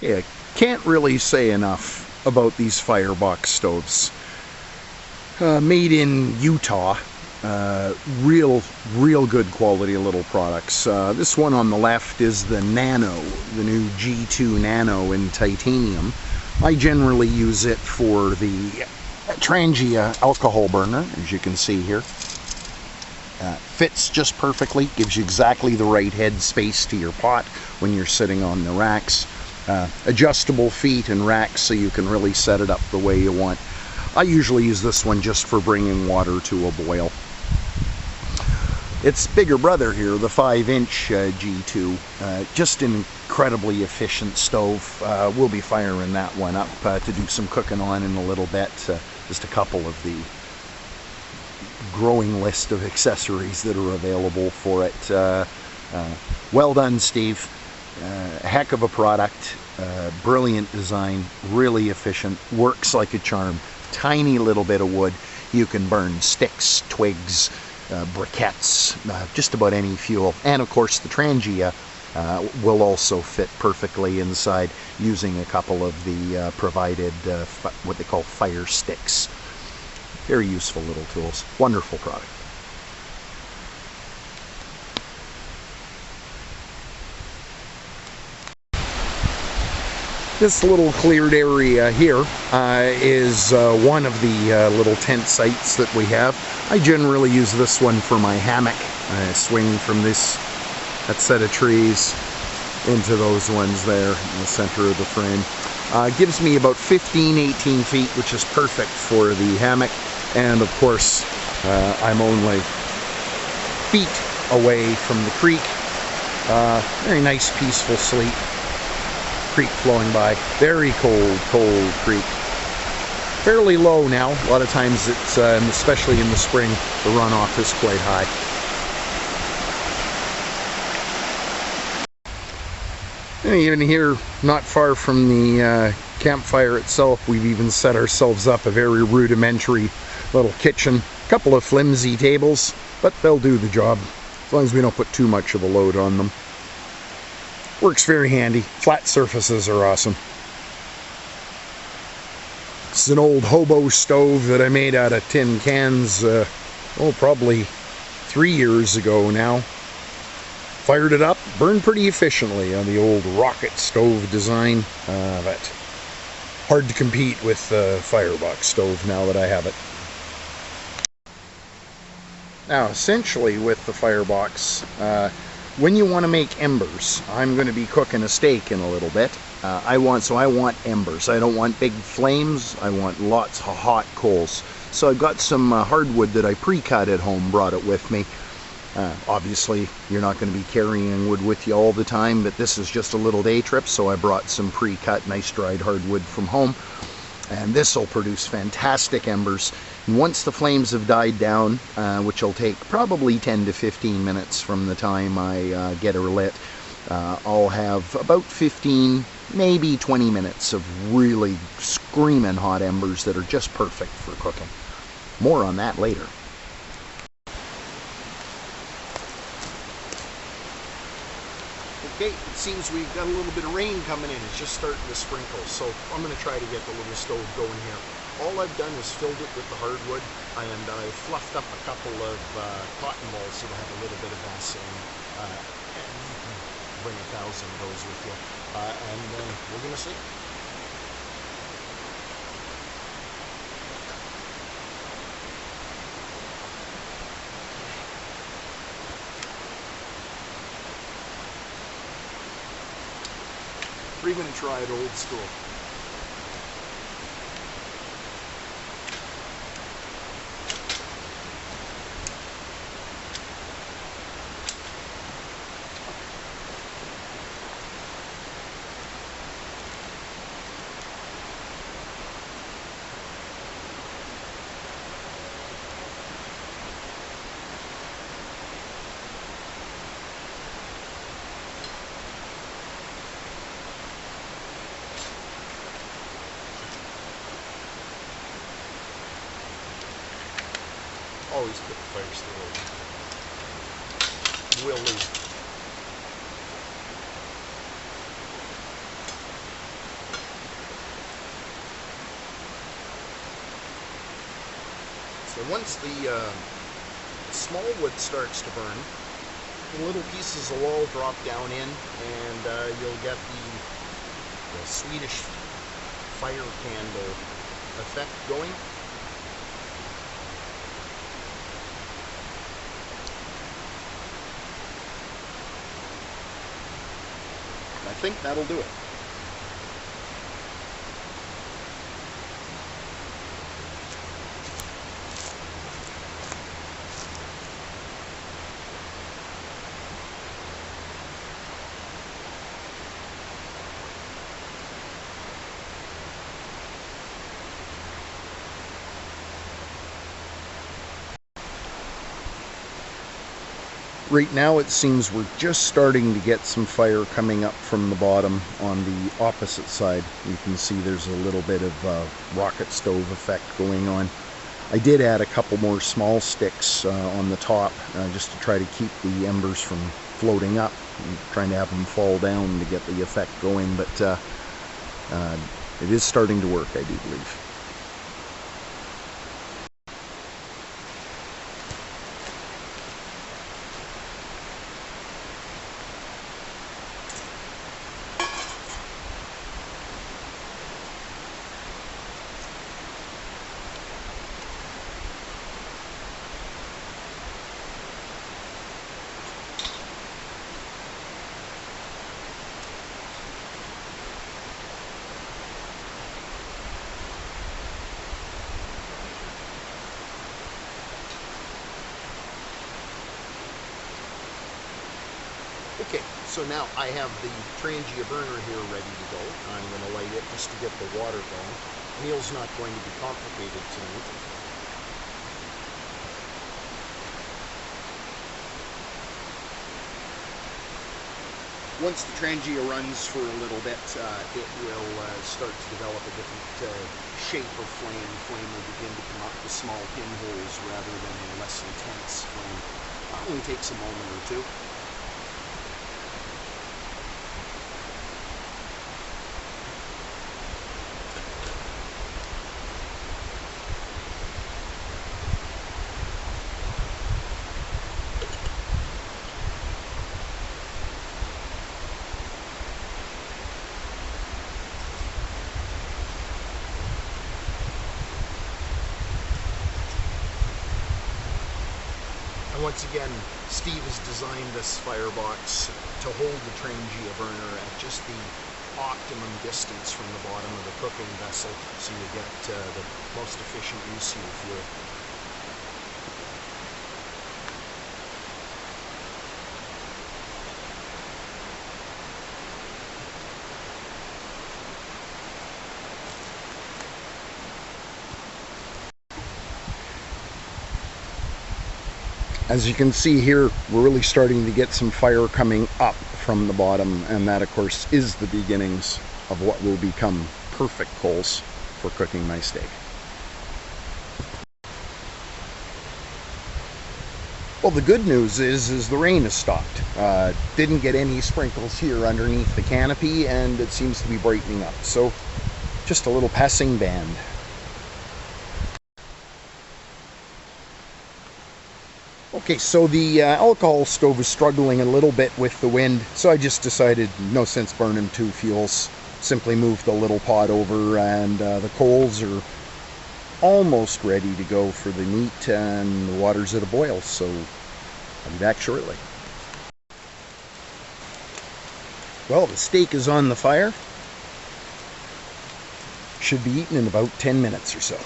Yeah, can't really say enough about these firebox stoves. Made in Utah. Real good quality little products. This one on the left is the Nano, the new G2 Nano in titanium. I generally use it for the Trangia alcohol burner, as you can see here. Fits just perfectly, gives you exactly the right head space to your pot when you're sitting on the racks. Adjustable feet and racks, so you can really set it up the way you want. I usually use this one just for bringing water to a boil. Its bigger brother here, the 5-inch G2, just an incredibly efficient stove. We'll be firing that one up to do some cooking on in a little bit. Just a couple of the growing list of accessories that are available for it. Well done, Steve. A heck of a product, brilliant design, really efficient, works like a charm. Tiny little bit of wood. You can burn sticks, twigs, briquettes, just about any fuel. And of course the Trangia will also fit perfectly inside, using a couple of the provided what they call fire sticks. Very useful little tools. Wonderful product. This little cleared area here is one of the little tent sites that we have. I generally use this one for my hammock. I swing from that set of trees into those ones there in the center of the frame. Gives me about 15-18 feet, which is perfect for the hammock. And of course, I'm only feet away from the creek. Very nice, peaceful sleep. Creek flowing by. Very cold creek. Fairly low now. A lot of times it's, especially in the spring, the runoff is quite high. And even here, not far from the campfire itself, we've even set ourselves up a very rudimentary little kitchen. A couple of flimsy tables, but they'll do the job as long as we don't put too much of a load on them. Works very handy. Flat surfaces are awesome. It's an old hobo stove that I made out of tin cans, probably 3 years ago now. Fired it up, burned pretty efficiently on the old rocket stove design, but hard to compete with the firebox stove now that I have it. Now, essentially with the firebox, when you want to make embers, I'm going to be cooking a steak in a little bit. I want embers. I don't want big flames. I want lots of hot coals. So I've got some hardwood that I pre-cut at home, brought it with me. Obviously, you're not going to be carrying wood with you all the time, but this is just a little day trip, so I brought some pre-cut, nice dried hardwood from home. And this will produce fantastic embers. And once the flames have died down, which will take probably 10 to 15 minutes from the time I get her lit, I'll have about 15, maybe 20 minutes of really screaming hot embers that are just perfect for cooking. More on that later. Okay, it seems we've got a little bit of rain coming in. It's just starting to sprinkle, so I'm going to try to get the little stove going here. All I've done is filled it with the hardwood, and I fluffed up a couple of cotton balls so to have a little bit of Vaseline. And you can bring 1,000 of those with you. And we're going to see. 3 minute try at old school. Always put the fire still open. Will leave. So once the small wood starts to burn, the little pieces will all drop down in, and you'll get the Swedish fire candle effect going. I think that'll do it. Right now it seems we're just starting to get some fire coming up from the bottom on the opposite side. You can see there's a little bit of rocket stove effect going on. I did add a couple more small sticks on the top just to try to keep the embers from floating up. I'm trying to have them fall down to get the effect going, but it is starting to work, I do believe. Okay, so now I have the Trangia burner here ready to go. I'm going to light it just to get the water going. Meal's not going to be complicated tonight. Once the Trangia runs for a little bit, it will start to develop a different shape of flame. The flame will begin to come up with small pinholes rather than a less intense flame. It only takes a moment or two. And once again, Steve has designed this firebox to hold the Trangia burner at just the optimum distance from the bottom of the cooking vessel, so you get the most efficient use of your fuel. As you can see here, we're really starting to get some fire coming up from the bottom, and that of course is the beginnings of what will become perfect coals for cooking my steak. Well, the good news is the rain has stopped. Didn't get any sprinkles here underneath the canopy, and it seems to be brightening up. So just a little passing band. Okay, so the alcohol stove is struggling a little bit with the wind, so I just decided no sense burning two fuels. Simply moved the little pot over, and the coals are almost ready to go for the meat, and the water's at a boil, so I'll be back shortly. Well, the steak is on the fire. Should be eaten in about 10 minutes or so.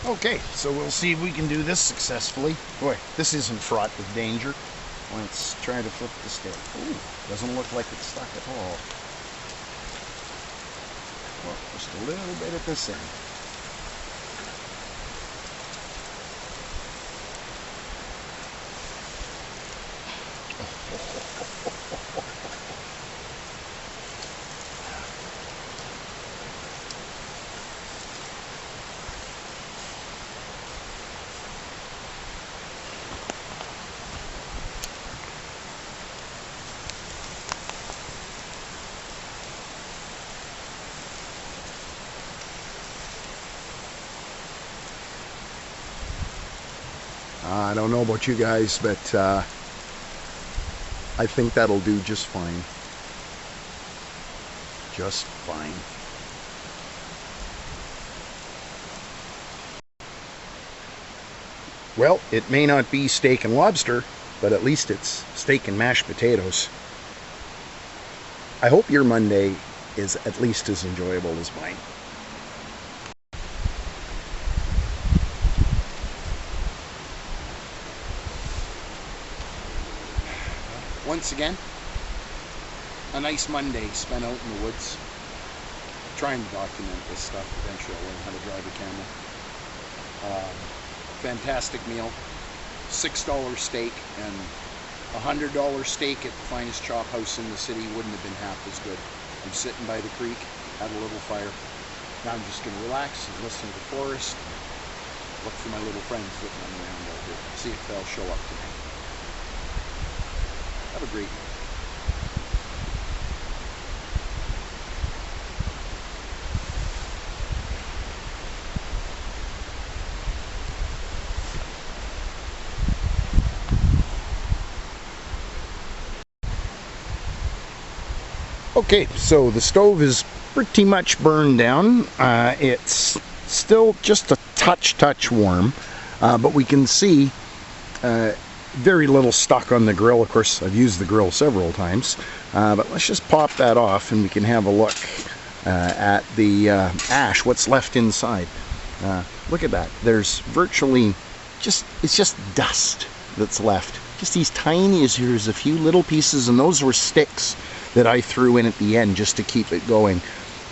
Okay, so we'll see if we can do this successfully. Boy, this isn't fraught with danger. Let's try to flip the steak. Ooh, doesn't look like it's stuck at all. Well, just a little bit at this end. I don't know about you guys, but I think that'll do just fine. Just fine. Well, it may not be steak and lobster, but at least it's steak and mashed potatoes. I hope your Monday is at least as enjoyable as mine. Once again, a nice Monday spent out in the woods, trying to document this stuff. Eventually I'll learn how to drive a camera. Fantastic meal, $6 steak, and $100 steak at the finest chop house in the city wouldn't have been half as good. I'm sitting by the creek, had a little fire. Now I'm just going to relax and listen to the forest, look for my little friends looking around out here, see if they'll show up tonight. Have a great night. Okay, so the stove is pretty much burned down. It's still just a touch warm, but we can see very little stuck on the grill. Of course, I've used the grill several times, but let's just pop that off and we can have a look at the ash, what's left inside. Look at that. There's virtually it's just dust that's left. Just these tiny, here's a few little pieces, and those were sticks that I threw in at the end just to keep it going.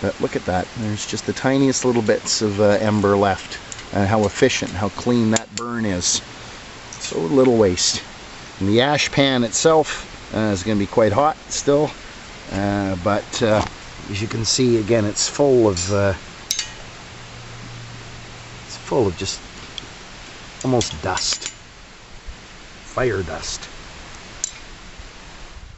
But look at that. There's just the tiniest little bits of ember left. How efficient, how clean that burn is. So little waste. And the ash pan itself is going to be quite hot still, but as you can see, again, it's full of just almost dust, fire dust.